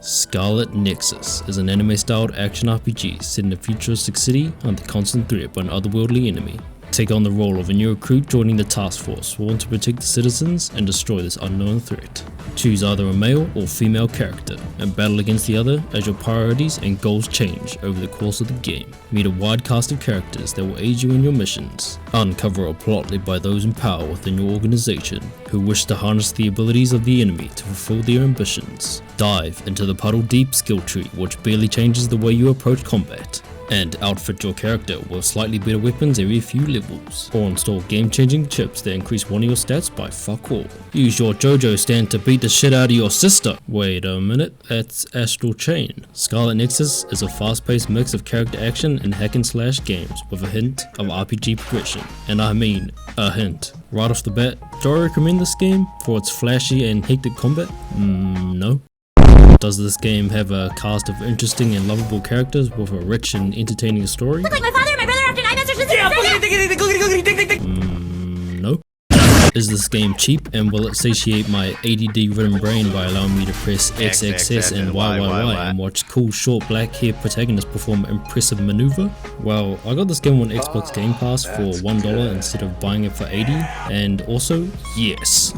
Scarlet Nexus is an anime-styled action RPG set in a futuristic city under constant threat by an otherworldly enemy. Take on the role of a new recruit joining the task force sworn to protect the citizens and destroy this unknown threat. Choose either a male or female character and battle against the other as your priorities and goals change over the course of the game. Meet a wide cast of characters that will aid you in your missions. Uncover a plot led by those in power within your organization who wish to harness the abilities of the enemy to fulfill their ambitions. Dive into the puddle-deep skill tree which barely changes the way you approach combat, and outfit your character with slightly better weapons every few levels, or install game-changing chips that increase one of your stats by fuck all. Use your JoJo stand to beat the shit out of your sister. Wait a minute, that's Astral Chain. Scarlet Nexus is a fast-paced mix of character action and hack and slash games with a hint of RPG progression, and I mean a hint. Right off the bat, do I recommend this game for its flashy and hectic combat? No. Does this game have a cast of interesting and lovable characters with a rich and entertaining story? Look like my father and my brother after 9 months. No. Is this game cheap and will it satiate my ADD ridden brain by allowing me to press XXS and YYY and watch cool short black haired protagonists perform impressive maneuver? Well, I got this game on Xbox Game Pass for $1 instead of buying it for $80, and also, yes.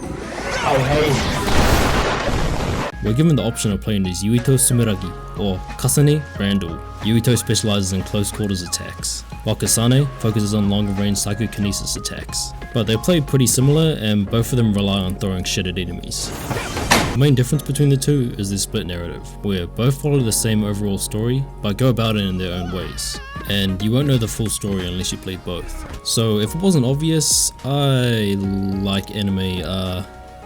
We're given the option of playing as Yuito Sumeragi, or Kasane Randall. Yuito specializes in close quarters attacks, while Kasane focuses on longer range psychokinesis attacks. But they're played pretty similar and both of them rely on throwing shit at enemies. The main difference between the two is their split narrative, where both follow the same overall story, but go about it in their own ways. And you won't know the full story unless you play both. So if it wasn't obvious, I like anime a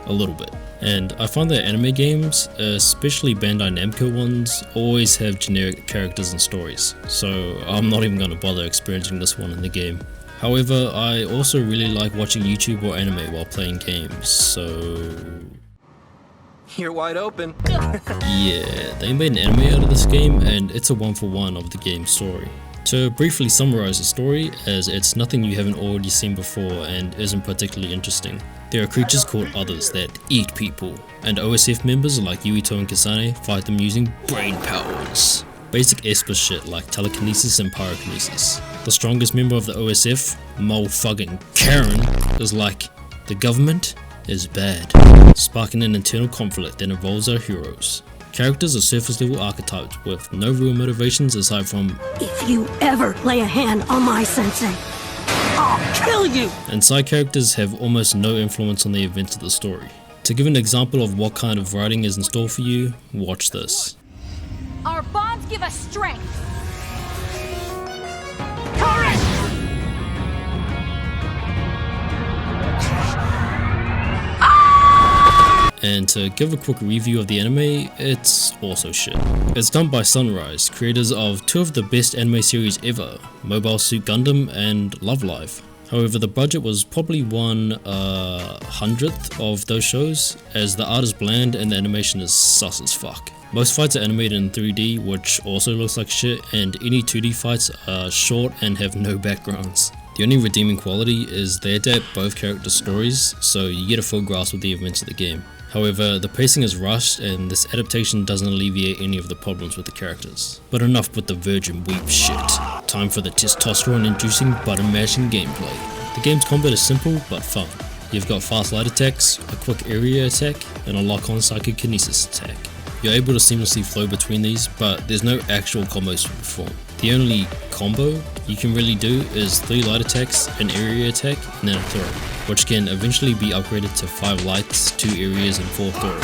little bit. And I find that anime games, especially Bandai Namco ones, always have generic characters and stories, so I'm not even going to bother experiencing this one in the game. However, I also really like watching YouTube or anime while playing games, so... You're wide open. Yeah, they made an anime out of this game and it's a one-for-one of the game's story. To briefly summarize the story, as it's nothing you haven't already seen before and isn't particularly interesting. There are creatures called Others that eat people, and OSF members like Yuito and Kasane fight them using brain powers. Basic Esper shit like telekinesis and pyrokinesis. The strongest member of the OSF, fucking Karen, is like, the government is bad, sparking an internal conflict that involves our heroes. Characters are surface level archetypes with no real motivations aside from, If you ever lay a hand on my sensei, I'll kill you! And side characters have almost no influence on the events of the story. To give an example of what kind of writing is in store for you, watch this. Our bonds give us strength. Courage! And to give a quick review of the anime, it's also shit. It's done by Sunrise, creators of two of the best anime series ever, Mobile Suit Gundam and Love Live. However, the budget was probably 1/100th of those shows, as the art is bland and the animation is sus as fuck. Most fights are animated in 3D, which also looks like shit, and any 2D fights are short and have no backgrounds. The only redeeming quality is they adapt both character stories, so you get a full grasp of the events of the game. However, the pacing is rushed and this adaptation doesn't alleviate any of the problems with the characters. But enough with the virgin weep shit. Time for the testosterone-inducing button-mashing gameplay. The game's combat is simple but fun. You've got fast light attacks, a quick area attack, and a lock-on psychokinesis attack. You're able to seamlessly flow between these, but there's no actual combos to perform. The only combo you can really do is 3 light attacks, an area attack, and then a throw, which can eventually be upgraded to 5 lights, 2 areas, and 4 throws.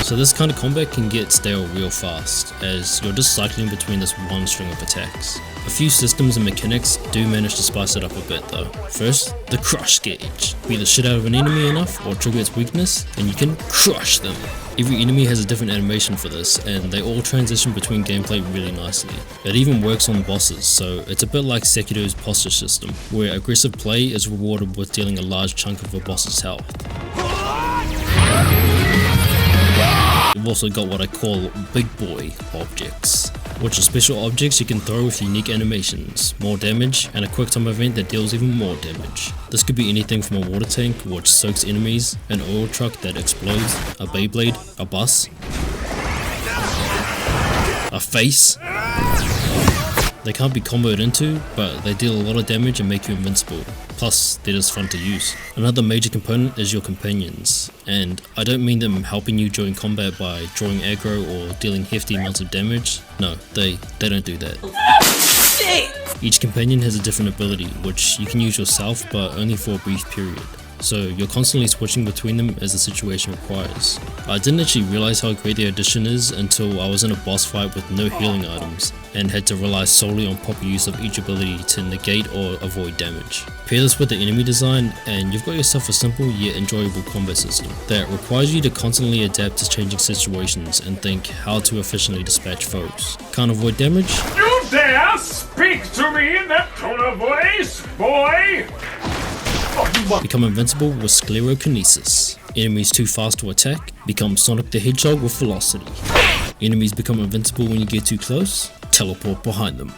So this kind of combat can get stale real fast, as you're just cycling between this one string of attacks. A few systems and mechanics do manage to spice it up a bit though. First, the crush gauge. Beat the shit out of an enemy enough or trigger its weakness, and you can crush them. Every enemy has a different animation for this, and they all transition between gameplay really nicely. It even works on bosses, so it's a bit like Sekiro's posture system, where aggressive play is rewarded with dealing a large chunk of a boss's health. You've also got what I call big boy objects, which are special objects you can throw with unique animations, more damage, and a quick time event that deals even more damage. This could be anything from a water tank which soaks enemies, an oil truck that explodes, a Beyblade, a bus, a face. They can't be comboed into, but they deal a lot of damage and make you invincible. Plus, they're just fun to use. Another major component is your companions, and I don't mean them helping you during combat by drawing aggro or dealing hefty amounts of damage. No, they don't do that. Each companion has a different ability, which you can use yourself, but only for a brief period. So you're constantly switching between them as the situation requires. I didn't actually realize how great the addition is until I was in a boss fight with no healing items and had to rely solely on proper use of each ability to negate or avoid damage. Pair this with the enemy design and you've got yourself a simple yet enjoyable combat system that requires you to constantly adapt to changing situations and think how to efficiently dispatch foes. Can't avoid damage? You dare speak to me in that tone of voice, boy? Become invincible with sclerokinesis. Enemies too fast to attack, become Sonic the Hedgehog with velocity. Enemies become invincible when you get too close, teleport behind them.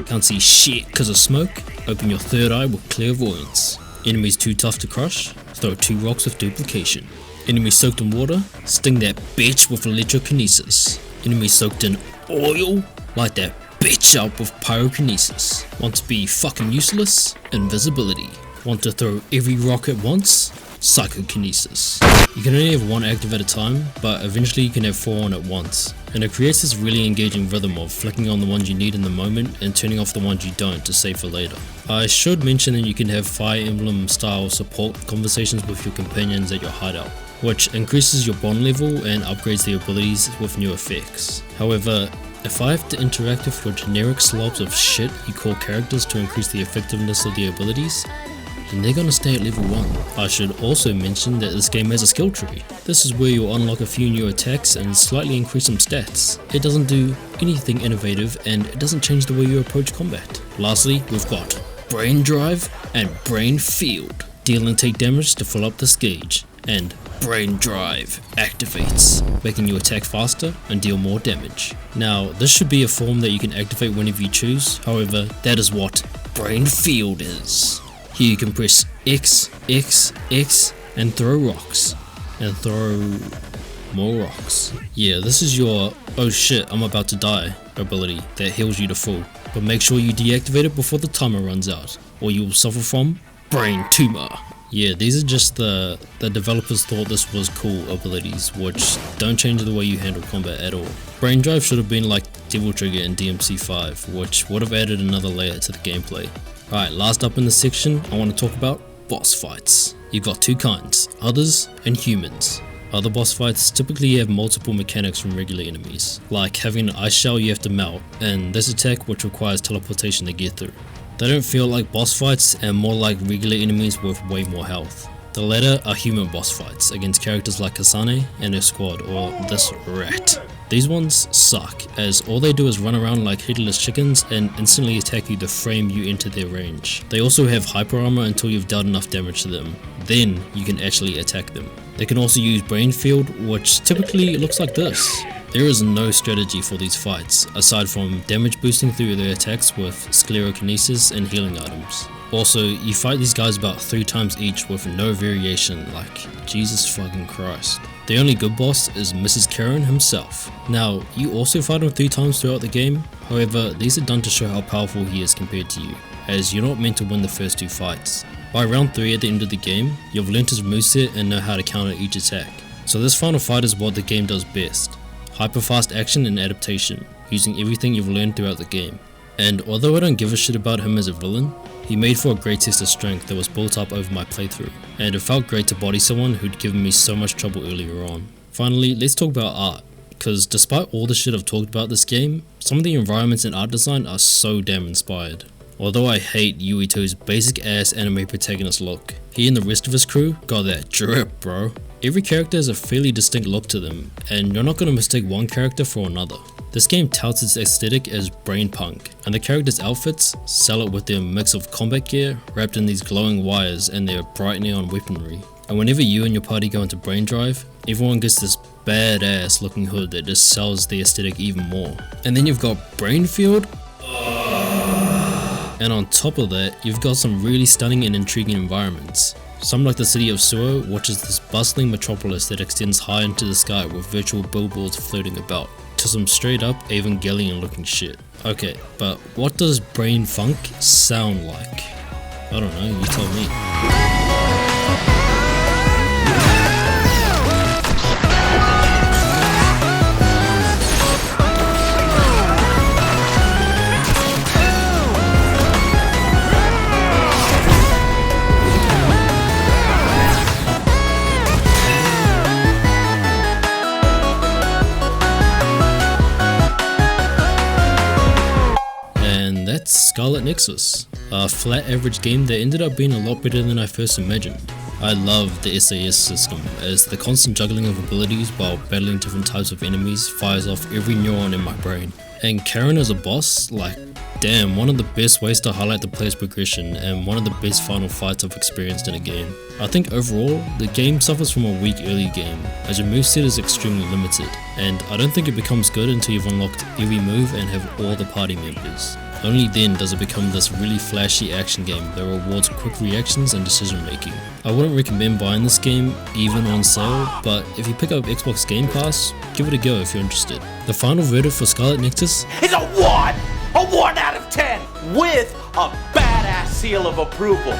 Can't see shit because of smoke, open your third eye with clairvoyance. Enemies too tough to crush, throw 2 rocks with duplication. Enemies soaked in water, sting that bitch with electrokinesis. Enemies soaked in oil, light that bitch up with pyrokinesis. Want to be fucking useless? Invisibility. Want to throw every rock at once? Psychokinesis. You can only have 1 active at a time, but eventually you can have 4 on at once. And it creates this really engaging rhythm of flicking on the ones you need in the moment and turning off the ones you don't to save for later. I should mention that you can have Fire Emblem style support conversations with your companions at your hideout, which increases your bond level and upgrades their abilities with new effects. However, if I have to interact with your generic slobs of shit you call characters to increase the effectiveness of their abilities, then they're gonna stay at level 1. I should also mention that this game has a skill tree. This is where you'll unlock a few new attacks and slightly increase some stats. It doesn't do anything innovative and it doesn't change the way you approach combat. Lastly, we've got Brain Drive and Brain Field. Deal and take damage to fill up this gauge, and Brain Drive activates, making you attack faster and deal more damage. Now, this should be a form that you can activate whenever you choose, however, that is what Brain Field is. Here you can press X, X, X, and throw rocks, and throw more rocks. Yeah, this is your oh shit I'm about to die ability that heals you to full, but make sure you deactivate it before the timer runs out, or you will suffer from brain tumor. Yeah, these are just the developers thought this was cool abilities, which don't change the way you handle combat at all. Brain Drive should have been like Devil Trigger in DMC5, which would have added another layer to the gameplay. Alright, last up in this section, I want to talk about boss fights. You've got 2 kinds, others and humans. Other boss fights typically have multiple mechanics from regular enemies, like having an ice shell you have to melt, and this attack which requires teleportation to get through. They don't feel like boss fights and more like regular enemies with way more health. The latter are human boss fights against characters like Kasane and her squad, or this rat. These ones suck, as all they do is run around like headless chickens and instantly attack you the frame you enter their range. They also have hyper armor until you've dealt enough damage to them, then you can actually attack them. They can also use Brain Field, which typically looks like this. There is no strategy for these fights, aside from damage boosting through their attacks with sclerokinesis and healing items. Also, you fight these guys about 3 times each with no variation, like Jesus fucking Christ. The only good boss is Mrs. Karen himself. Now, you also fight him 3 times throughout the game, however, these are done to show how powerful he is compared to you, as you're not meant to win the first 2 fights. By round 3 at the end of the game, you've learnt his moveset and know how to counter each attack. So this final fight is what the game does best. Hyper fast action and adaptation, using everything you've learned throughout the game. And although I don't give a shit about him as a villain, he made for a great test of strength that was built up over my playthrough, and it felt great to body someone who'd given me so much trouble earlier on. Finally, let's talk about art, because despite all the shit I've talked about this game, some of the environments and art design are so damn inspired. Although I hate Yuito's basic ass anime protagonist look, he and the rest of his crew got that drip, bro. Every character has a fairly distinct look to them, and you're not going to mistake one character for another. This game touts its aesthetic as brain punk, and the characters' outfits sell it with their mix of combat gear wrapped in these glowing wires and their bright neon weaponry. And whenever you and your party go into Brain Drive, everyone gets this badass looking hood that just sells the aesthetic even more. And then you've got Brain Field, and on top of that, you've got some really stunning and intriguing environments. Some like the city of Suoh, which is this bustling metropolis that extends high into the sky with virtual billboards floating about, to some straight up Evangelion looking shit. Okay, but what does brain funk sound like? I don't know, you tell me. That's Scarlet Nexus, a flat average game that ended up being a lot better than I first imagined. I love the SAS system, as the constant juggling of abilities while battling different types of enemies fires off every neuron in my brain. And Chur as a boss, like, damn, one of the best ways to highlight the player's progression and one of the best final fights I've experienced in a game. I think overall, the game suffers from a weak early game, as your moveset is extremely limited, and I don't think it becomes good until you've unlocked every move and have all the party members. Only then does it become this really flashy action game that rewards quick reactions and decision making. I wouldn't recommend buying this game even on sale, but if you pick up Xbox Game Pass, give it a go if you're interested. The final verdict for Scarlet Nexus is a 1! A 1 out of 10! With a badass seal of approval.